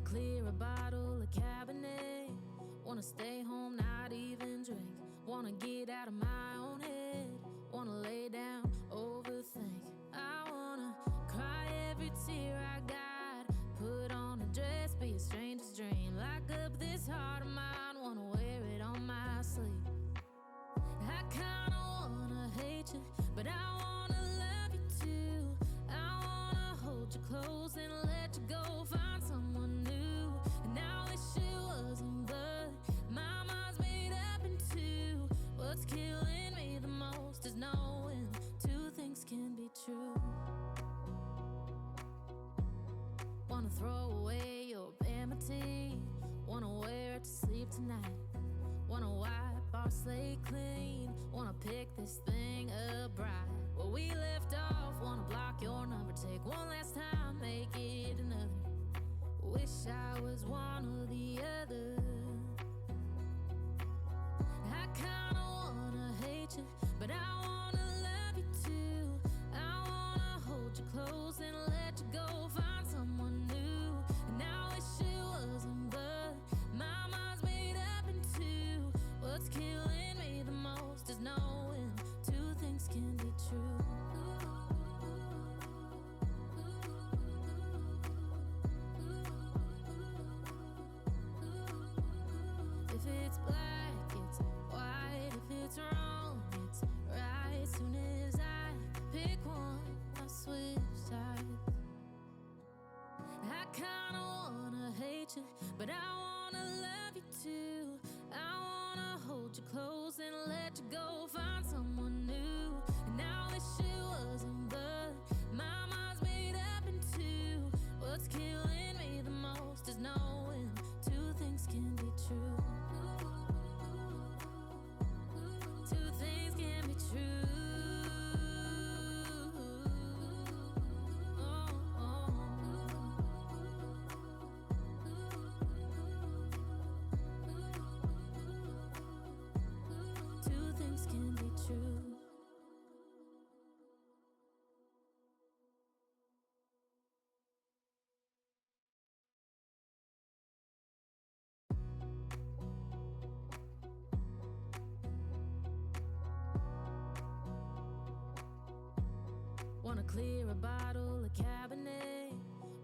clear a bottle of Cabernet. Wanna stay home, not even drink. Wanna get out of my own head. Wanna lay down, overthink. I wanna cry every tear I got. Put on a dress, be a stranger's dream. Lock up this heart of mine, wanna wear it on my sleeve. I kinda wanna hate you, but I wanna love you too. I wanna hold you close and let you go. Find someone new, and I wish it wasn't, but my mind's made up in two. What's killing me the most is knowing two things can be true. Wanna throw away your vanity. Wanna wear it to sleep tonight. Wanna wipe our slate clean. Wanna pick this thing up right where we left off. Wanna block your number, take one last time, make it another. Wish I was one or the other. I kinda wanna hate you, but I wanna love you too. I wanna hold you close and let you go. Find someone new, and I wish it wasn't, but my mind's made up in two. What's killing me the most is knowing two things can be true. If it's black, it's white. If it's wrong, it's right. Soon as I pick one, I switch sides. I kinda wanna hate you, but I wanna love you too. I wanna hold you close and let you go. Find someone new, and I wish it wasn't, but my mind's made up in two. What's killing me the most is knowing two things can be true. Two things can be true. Two things can be true. Wanna clear a bottle of Cabernet.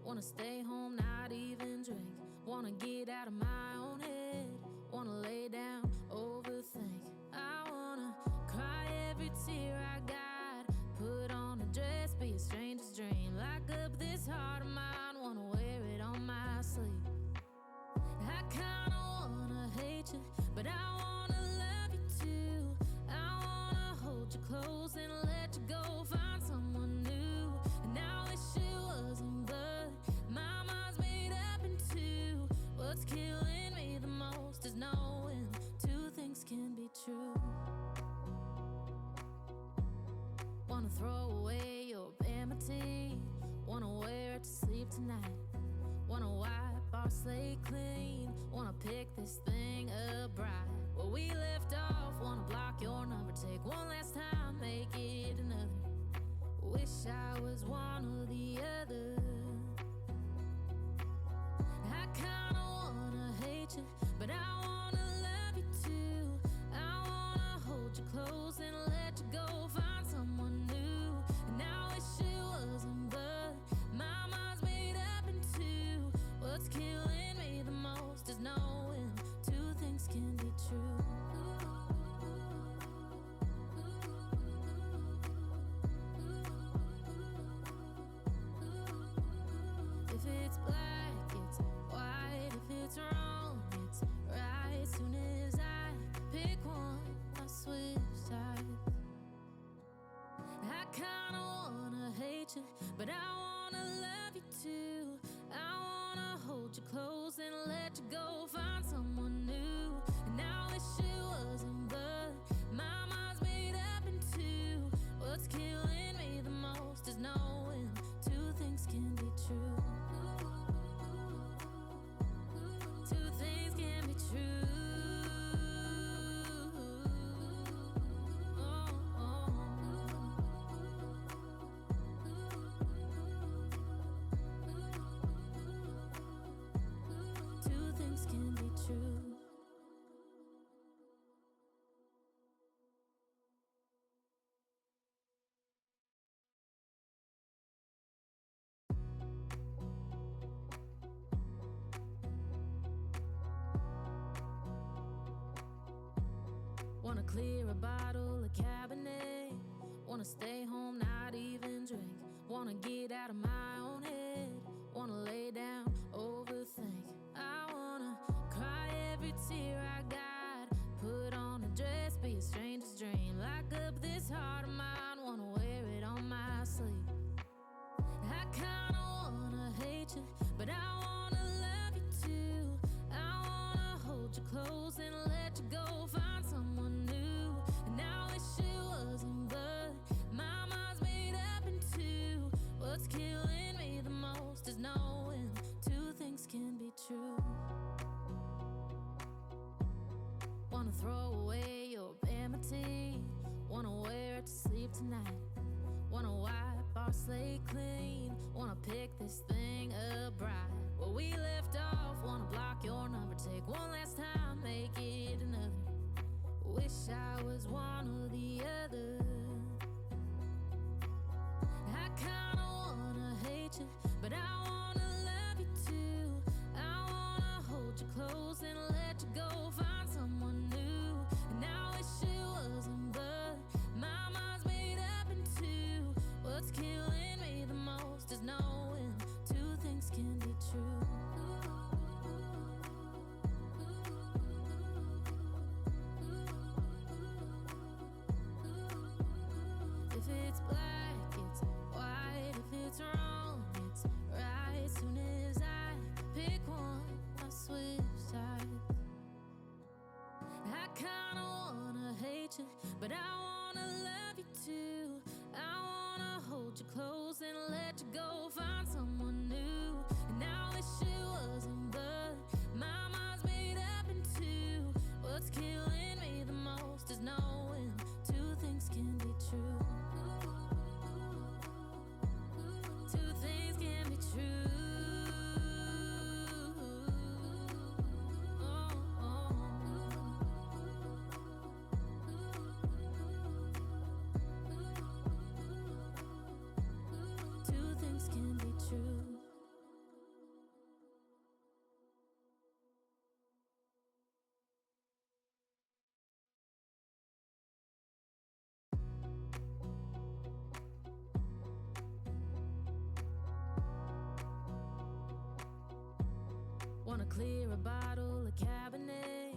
Wanna stay home, not even drink. Wanna get out of my own head. Wanna lay down, overthink. I wanna cry every tear I got. Put on a dress, be a stranger's dream. Lock up this heart of mine, wanna wear it on my sleeve. I kinda wanna hate you, but I wanna love you too. I wanna hold you close and let you go. Find someone new, and I wish it wasn't, but my mind's made up in two. What's killing me the most is knowing two things can be true. Wanna throw away your vanity. Wanna wear it to sleep tonight. Wanna wipe our slate clean. Wanna pick this thing up right where we left off. Wanna block your number, take one last time, make it another. Wish I was one or the other. I kinda wanna hate you, but I wanna love you too. I wanna hold you close and let you go. Find someone new, and I wish it wasn't, but my mind's made up in two. What's killing me the most is knowing two things can be true. If it's black, it's white. If it's wrong, it's right. Soon as I pick one, I switch sides. clear a bottle, a cabinet. Wanna stay home, not even drink. Wanna get out of my own head. Wanna lay down, overthink. I wanna cry every tear I got. Put on a dress, be a stranger's dream. Lock up this heart of mine, wanna wear it on my sleeve. I kinda wanna hate you, but I wanna love you too. I wanna hold you close and let you go. Find someone new, and I wish it wasn't, but my mind's made up in two. What's killing me the most is knowing two things can be true. Wanna throw away your vanity. Wanna wear it to sleep tonight. Wanna wipe our slate clean. Wanna pick this thing up right where we left off. Wanna block your number, take one last time, make it another. Wish I was one or the other. I kinda wanna hate you, but I wanna love you too. I wanna hold you close and let you go. Find someone new, and I wish it wasn't, but my mind's made up in two. What's killing me the most is knowing two things can be true. If it's black, it's white. If it's wrong, it's right. Soon as I pick one, I switch sides. I kinda wanna hate you, but I wanna love you too. I wanna hold you close and let you go. Find someone new, and I wish it wasn't, but my mind's made up in two. What's killing me the most is knowing two things can be true. Two things can be true. Two things can be true. Wanna clear a bottle, a cabinet.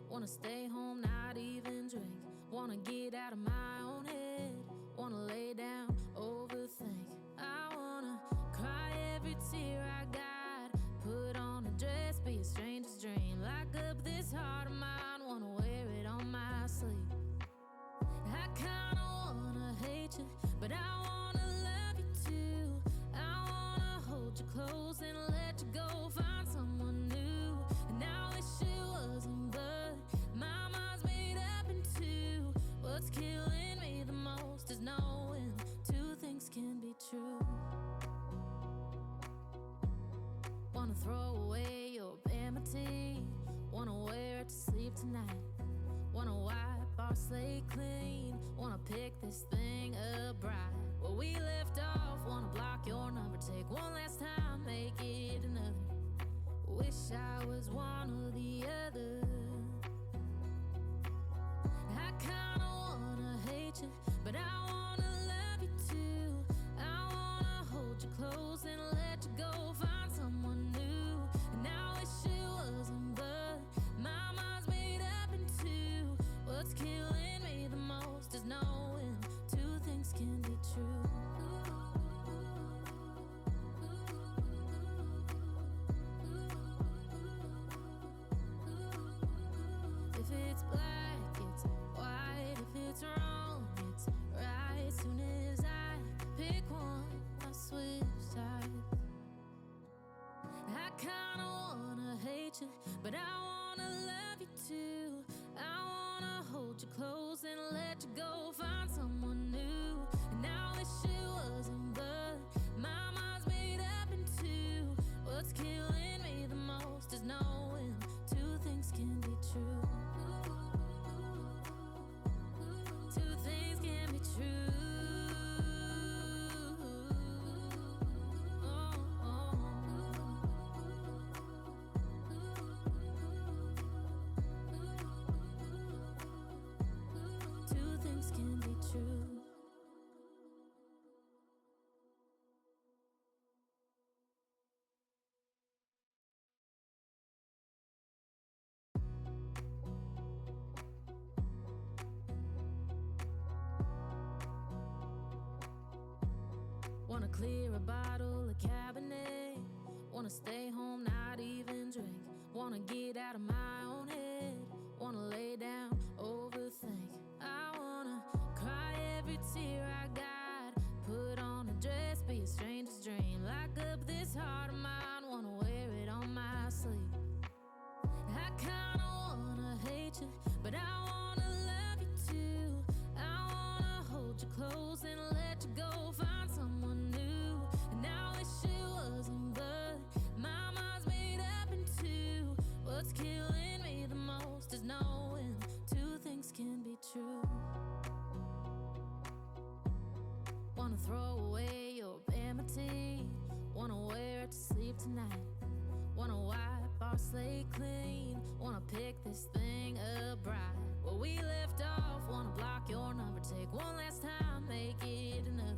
Wanna stay home, not even drink. Wanna get out of my own head. Wanna lay down, overthink. I wanna cry every tear I got. Put on a dress, be a stranger's dream. Lock up this heart of mine, wanna wear it on my sleeve. I kinda wanna hate you, but I wanna love you too. I wanna hold you close and let you go. Find someone new, and I wish it wasn't, but my mind's made up in two. What's killing me the most is knowing two things can be true. Wanna throw away your vanity. Wanna wear it to sleep tonight. Wanna wipe our slate clean. Wanna pick this thing up right where we left off. Wanna block your number, take one last time, make it another. Wish I was one or the other. I kinda wanna hate you, but I wanna love you too. I wanna hold you close and let you go. Find someone new, and I wish it wasn't, but my mind's made up in two. What's killing me the most is knowing two things can be true. If it's black, it's white. If it's wrong, it's right. Soon as I pick one, I switch sides. I kinda wanna hate you, but I wanna love you too. I wanna hold you close and let you go. Find someone new, and I wish it wasn't, but my mind's made up in two. What's killing me the most is knowing two things can be true. Two things can be true. clear a bottle of Cabernet. Wanna stay home, not even drink. Wanna get out of my own head. Wanna lay down, overthink. I wanna cry every tear I got. Put on a dress, be a stranger's dream. Lock up this heart of mine, wanna wear it on my sleeve. I kinda wanna hate you, but I wanna love you too. I wanna hold you close and let you go. Find someone new, and I wish it wasn't, but my mind's made up in two. What's killing me the most is knowing two things can be true. Wanna throw away your vanity. Wanna wear it to sleep tonight. Wanna wipe our slate clean. Wanna pick this thing up right where we left off. Wanna block your number, take one last time, make it another.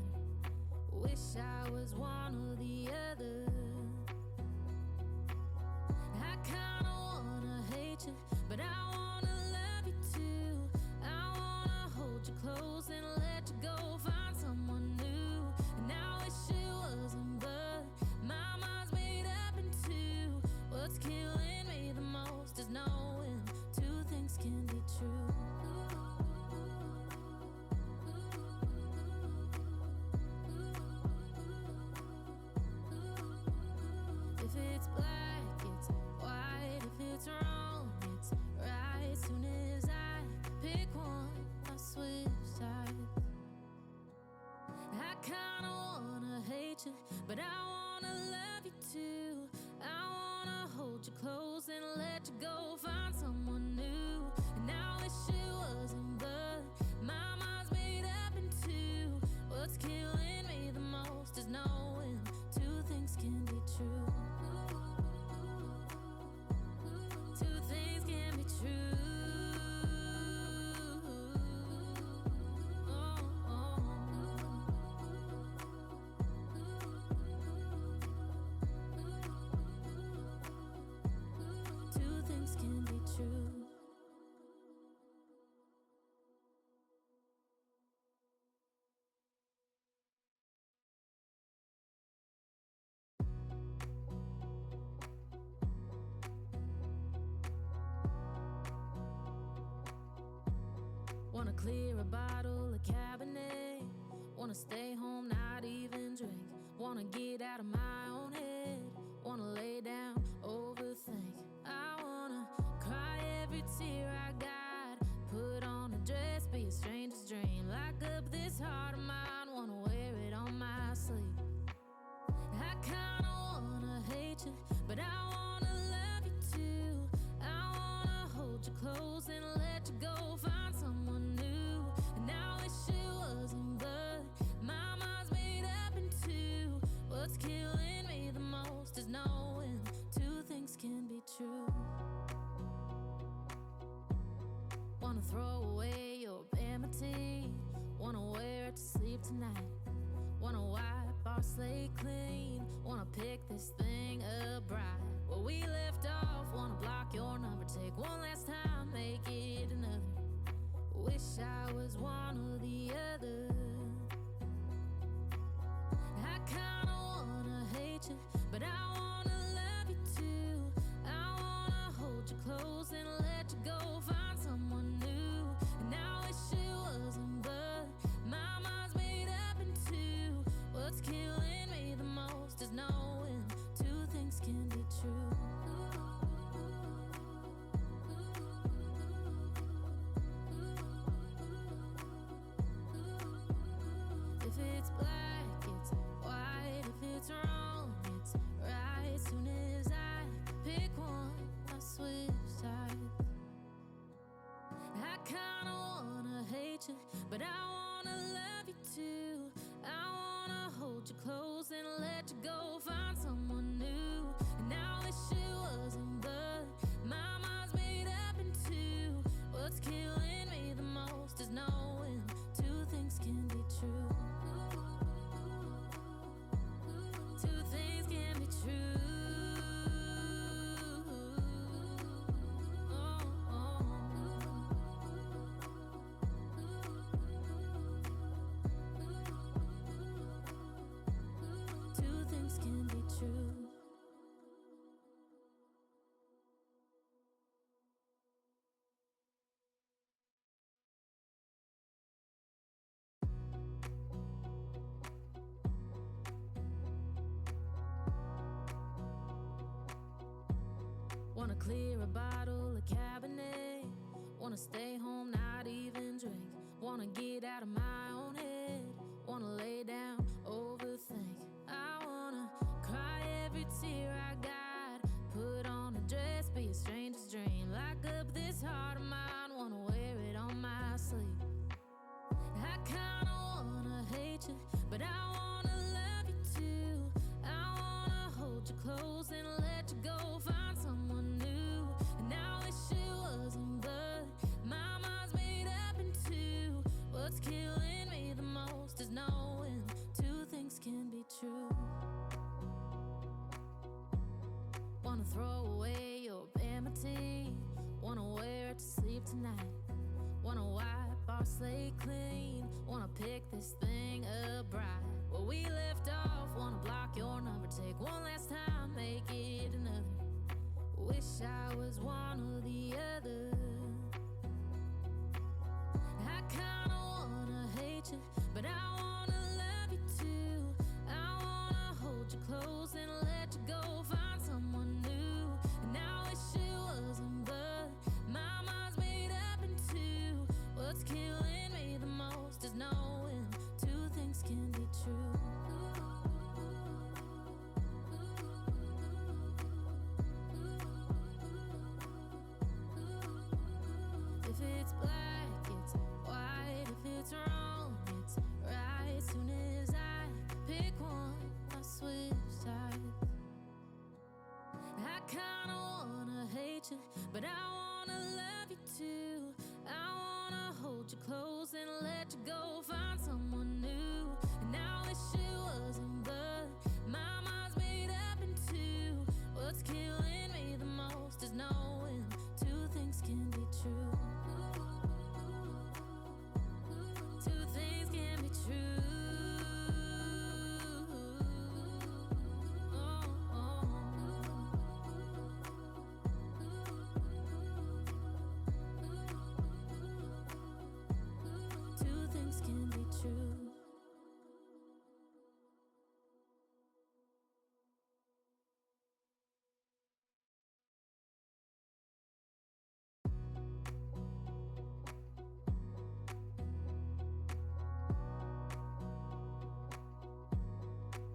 Wish I was one or the other. I kinda wanna hate you, but I wanna love you too. I wanna hold you close and let you go. Find someone new, and I wish it wasn't, but my mind's made up in two. What's killing me the most is knowing two things can be true. If it's black, it's white. If it's wrong, it's right. Soon as I pick one, I switch sides. I kinda wanna hate you, but I wanna love you too. I wanna hold you close and let you go. Find someone new, and I wish it wasn't, but my mind's made up in two. What's killing me the most is knowing two things can be true. Two things can be true. Two things can be true. Wanna clear a bottle of Cabernet. Wanna stay home, not even drink. Wanna get out of my own head. Wanna lay down, overthink. I wanna cry every tear I got. Put on a dress, be a stranger's dream. Lock up this heart of mine, wanna wear it on my sleeve. I kinda wanna hate you, but I wanna love you too. I wanna hold you close and let you go. Find someone new, and I wish it wasn't, but my mind's made up in two. What's killing me the most is knowing two things can be true. Wanna throw away your vanity. Wanna wear it to sleep tonight. Wanna wipe our slate clean. Wanna pick this thing up right where we left off. Wanna block your number, take one last time, make it another. Wish I was one or the other. I kinda wanna hate you, but I wanna love you too. I wanna hold you close and let you go. Find someone new, and I wish it wasn't, but my mind's made up in two. What's killing me the most is knowing two things can be true. If it's black, it's white. If it's wrong, it's right. Soon as I pick one, I switch sides. I kinda wanna hate you, but I wanna love you too. I wanna hold you close and let you go. Find someone new, and I wish it wasn't, but my mind's made up in two. What's killing me the most is knowing two things can be true. Two things can be true. Wanna clear a bottle, a cabernet. Wanna stay home, not even drink. Wanna get out of my own head. Wanna lay down, overthink. I wanna cry every tear I got. Put on a dress, be a stranger's dream. Lock up this heart of mine, wanna wear it on my sleeve. I kinda wanna hate you, but I wanna love you too. I wanna hold you close and let you go. Find someone new, and I wish it wasn't, but my mind's made up in two. What's killing me the most is knowing two things can be true. Wanna throw away your enmity. Wanna wear it to sleep tonight. Wanna wipe our slate clean. Wanna pick this thing up right where we left off. Wanna block your number, take one last time, make it another. Wish I was one or the other. I kinda wanna hate you, but I wanna love you too. I wanna hold you close and let you go. Find someone new, and I wish it wasn't, but my mind's made up in two. What's killing me the most is knowing two things can be true. If it's black, it's white. If it's wrong, it's right. Soon as I pick one, I switch sides. I kinda wanna hate you, but I wanna love you too. I wanna hold you close and let you go. Find someone new, and I wish it wasn't, but my mind's made up in two. What's killing me the most is knowing two things can be true. Two things can be true. Two things can be true.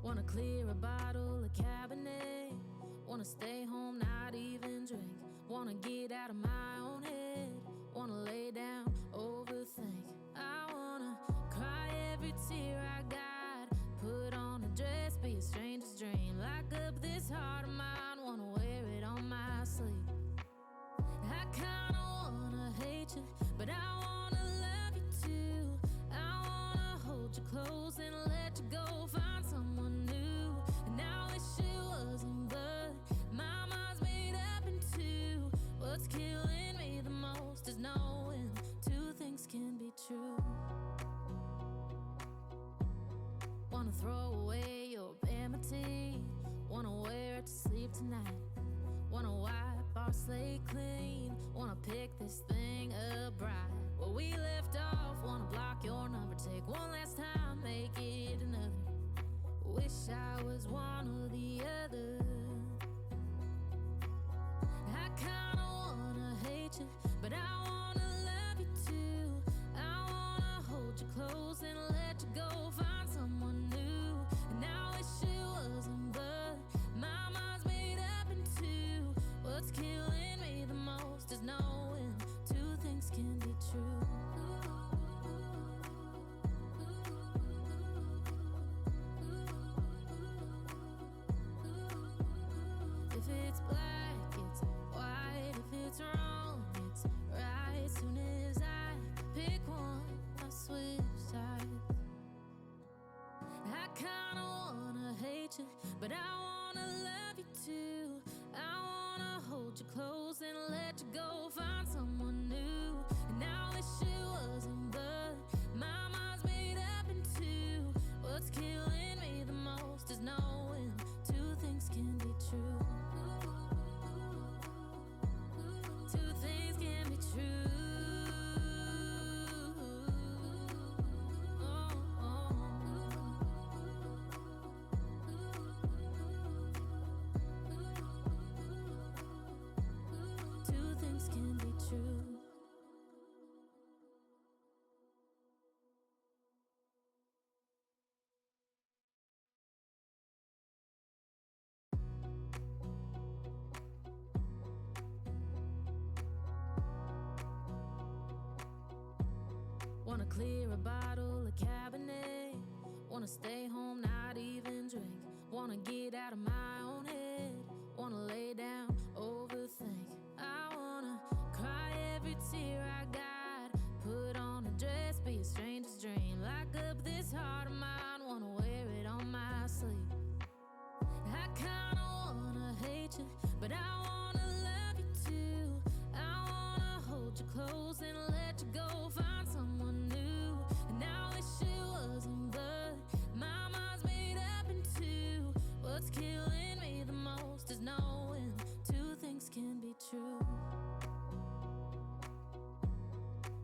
Wanna clear a bottle, a cabernet. Wanna stay home, not even drink. Wanna get out of my own head. Wanna lay down, overthink. I wanna cry every tear I got. Put on a dress, be a stranger's dream. Lock up this heart of mine, wanna wear it on my sleeve. I kinda wanna hate you, but I wanna love you too. I wanna hold you close and let you go. Find someone new, and I wish it wasn't, but my mind's made up in two. What's killing me the most is knowing two things can be true. Wanna throw away your enmity. Wanna wear it to sleep tonight. Wanna wipe our slate clean. Wanna pick this thing up right where we left off. Wanna block your number, take one last time, make it another. Wish I was one or the other. I kinda wanna hate you, but I wanna love you too. I wanna hold you close and let you go. Find someone new, and I wish it wasn't, but my mind's made up in two. What's killing me the most is knowing two things can be true. If it's black, it's white. If it's wrong, it's right. Soon as I pick one, I switch sides. I kinda wanna hate you, but I wanna love you too. I wanna hold you close and let you go. Find someone new, and I wish it wasn't, but my mind's made up in two. What's killing me the most is knowing two things can be true. Two things can be true. bottle of Cabernet. Wanna stay home, not even drink. Wanna get out of my own head. Wanna lay down, overthink. I wanna cry every tear I got. Put on a dress, be a stranger's dream. Lock up this heart of mine, wanna wear it on my sleeve. I kinda wanna hate you, but I wanna love you too. I wanna hold you close and let you go, find someone new. And I wish it wasn't, but my mind's made up in two. What's killing me the most is knowing two things can be true.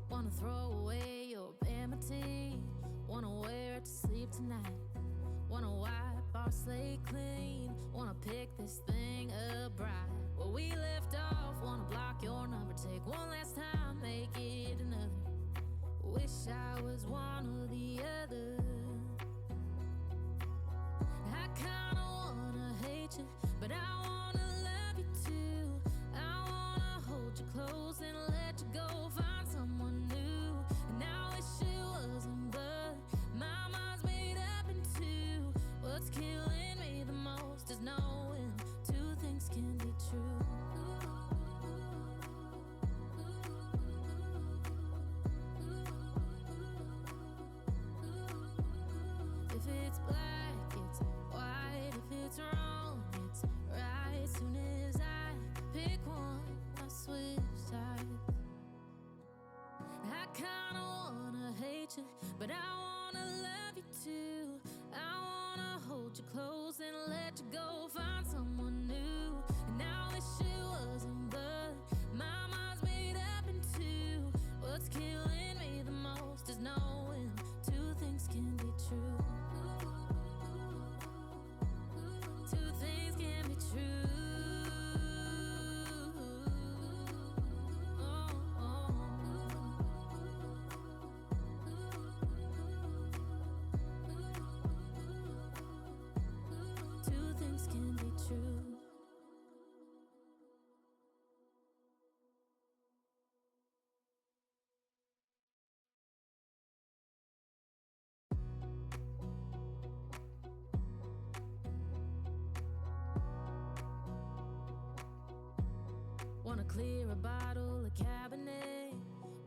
Wanna throw away your vanity. Wanna wear it to sleep tonight. Wanna wipe our slate clean. Wanna pick this thing up right where we left off. Wanna block your number, take one last time, make it another. Wish I was one or the other. I kinda wanna hate you, but I wanna love you too. I wanna hold you close and let you go, find someone new. And I wish it wasn't, but my mind's made up in two. What's killing me the most is knowing two things can be true. If it's black, it's white. If it's wrong, it's right. Soon as I pick one, I switch sides. I kinda wanna hate you, but I wanna love you too. I wanna hold you close and let you go, find someone new. And I wish it wasn't, but my mind's made up in two. What's killing me the most is knowing two things can be true. Two things can be true. Two things can be true. Wanna clear a bottle of Cabernet.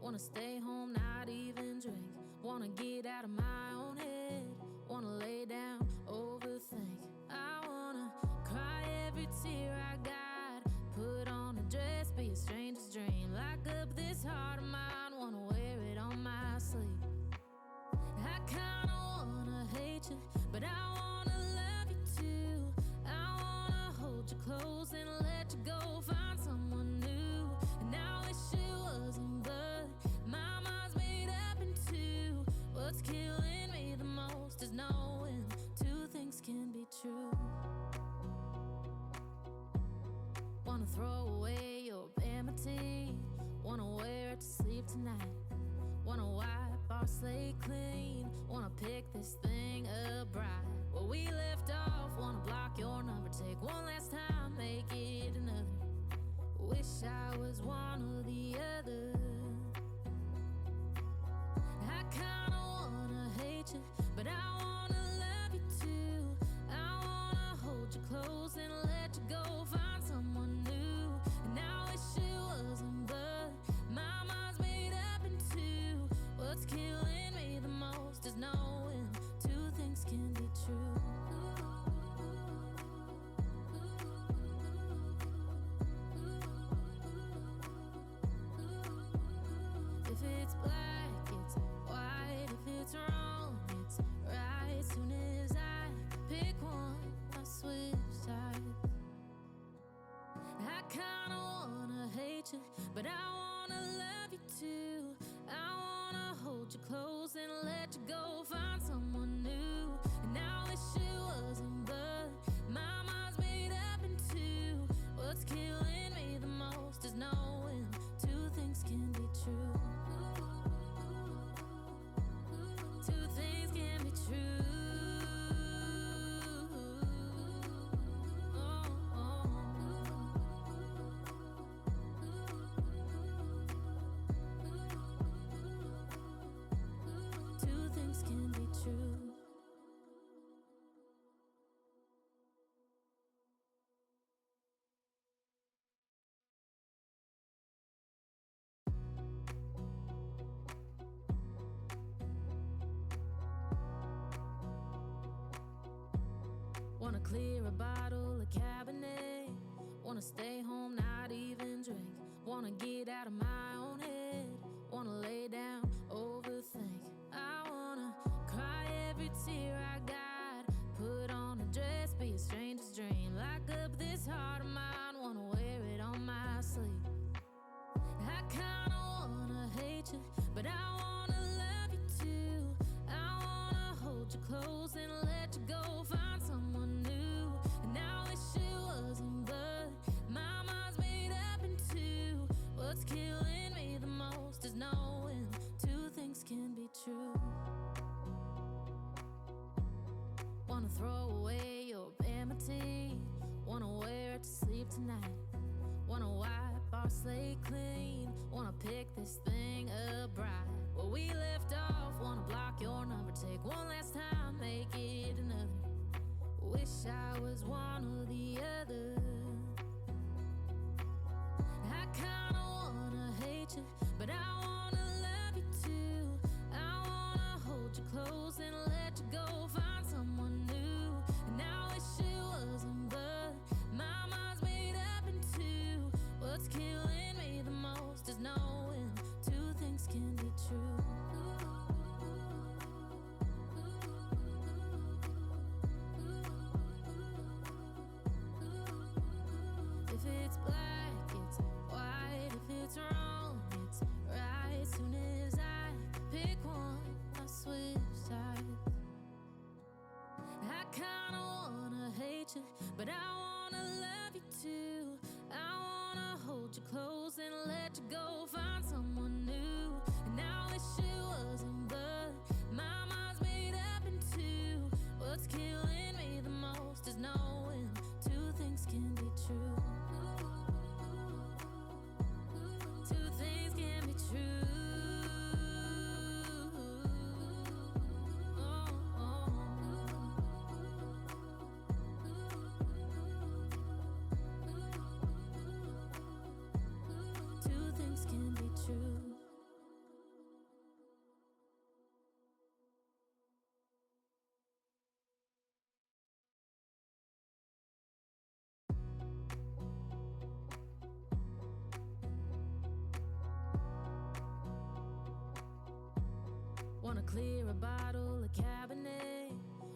Wanna stay home, not even drink. Wanna get out of my own head. Wanna lay down, overthink. I wanna cry every tear I got. Put on a dress, be a stranger's dream. Lock up this heart of mine, wanna wear it on my sleeve. I kinda wanna hate you, but I wanna love you too. I wanna hold you close and let you go, find someone new. And I wish it wasn't, but my mind's made up in two. What's killing me the most is knowing two things can be true. Wanna throw away your vanity. Wanna wear it to sleep tonight. Wanna wipe our slate clean. Wanna pick this thing up right where we left off. Wanna block your number, take one last time, make it another. Wish clear a bottle, a cabinet. Wanna stay home, not even drink. Wanna get out of my own head. Wanna lay down, overthink. I wanna cry every tear I got. Put on a dress, be a stranger's dream. Lock up this heart of mine, wanna wear it on my sleeve. I kinda wanna hate you, but I wanna love you too. I wanna hold you close and let you go. Find someone new, and I wish it wasn't, but my mind's made up in two. What's killing me the most is knowing two things can be true. Wanna throw away your enmity. Wanna wear it to sleep tonight. Wanna wipe our slate clean. Wanna pick this thing up right where we left off. Wanna block your number, take one last time, make it another. Wish I was one or the other. I kinda wanna hate you, but I wanna love you too. I wanna hold you close and let you go. Find someone new, and I wish it wasn't, but my mind's made up in two. What's killing me the most is knowing two things can be true. If it's black, it's white. If it's wrong, it's right. Soon as I pick one, I switch sides. I kinda wanna hate you, but I wanna love you too. I wanna hold you close and let you go. Find someone new, and I wish it wasn't, but my mind's made up in two. What's killing me the most is knowing two things can be true. Two things can be true. Two things can be true. Wanna clear a bottle, a cabinet.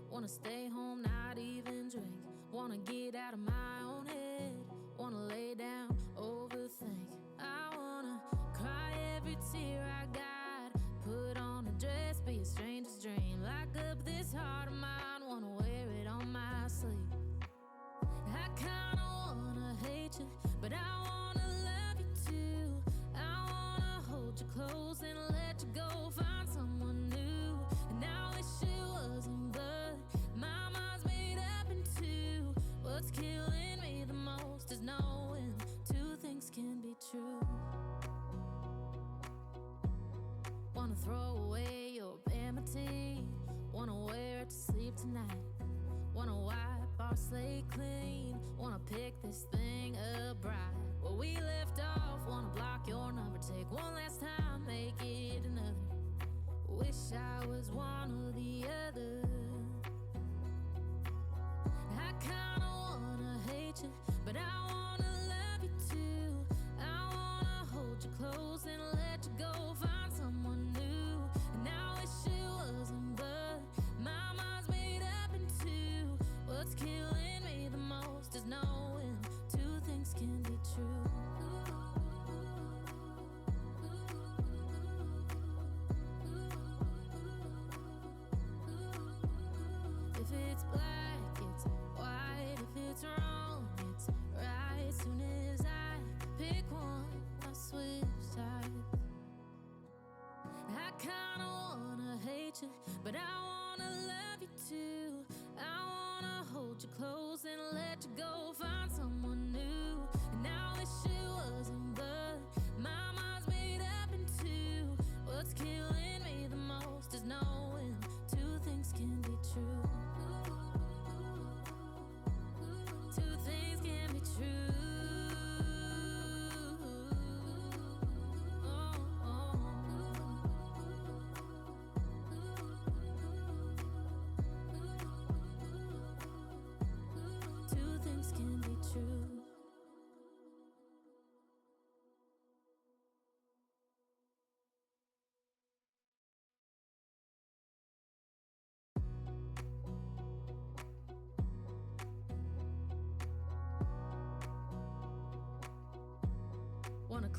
Wanna stay home, not even drink. Wanna get out of my own head. Wanna lay down, overthink. I wanna cry every tear I got. Put on a dress, be a stranger's dream. Lock up this heart of mine, wanna wear it on my sleeve. I kinda wanna hate you, but I wanna love you too. I wanna hold you close and let you go. Find someone new, and I wish it wasn't, but my mind's made up in two. What's killing me the most is knowing two things can be true. Wanna throw away your enmity. Wanna wear it to sleep tonight. Wanna wipe our slate clean. Wanna pick this thing up right where we left off. Wanna block your number, take one last time, make it another. Wish I was one or the other. I kinda wanna hate you, but I wanna love you too. I wanna hold you close and let you go. Find someone new, and I wish it wasn't, but my mind's made up in two. What's killing me the most is knowing two things can be true. If it's black, it's white. If it's wrong, it's right. Soon as I pick one, I switch sides. I kinda wanna hate you, but I wanna love you too. I wanna hold you close and let you go. Find someone new, and I wish it wasn't, but my mind's made up in two. What's killing me the most is knowing two things can be true. Two things can be true.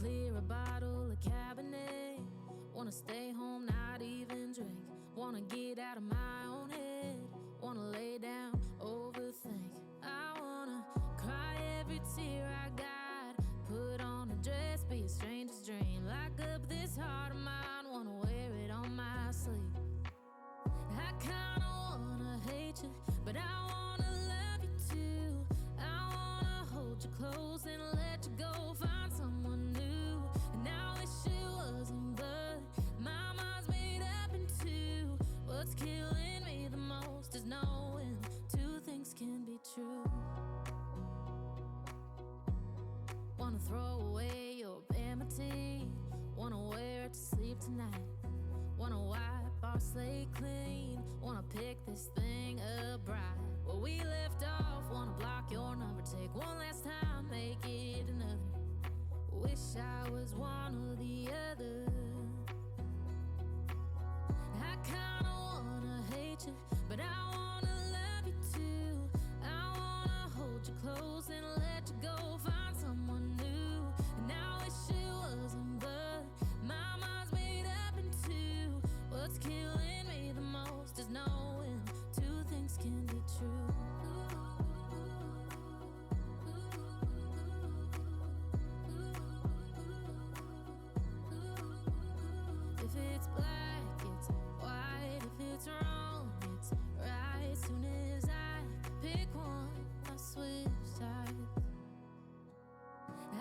clear a bottle of Cabernet. Wanna stay home, not even drink. Wanna get out of my own head. Wanna lay down, overthink. I wanna cry every tear I got. Put on a dress, be a stranger's dream. Lock up this heart of mine, wanna wear it on my sleeve. I kinda wanna hate you, but I wanna love you too. I wanna hold you close and let you go, find someone new. And I wish it wasn't, but my mind's made up in two. What's killing me the most is knowing two things can be true. Wanna throw away your vanity. Wanna wear it to sleep tonight. Wanna wipe our slate clean. Wanna pick this thing up right where we left off. Wanna block your number, take one last time, make it another. Wish I was one or the other. I kinda wanna hate you, but I wanna love you too. I wanna hold you close and let you go, find someone new. And I wish it wasn't, but my mind's made up in two. What's killing me the most is knowing two things can be true. If it's black, it's white. If it's wrong, it's right. Soon as I pick one, I switch sides.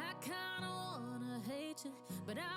I kinda wanna hate you, but I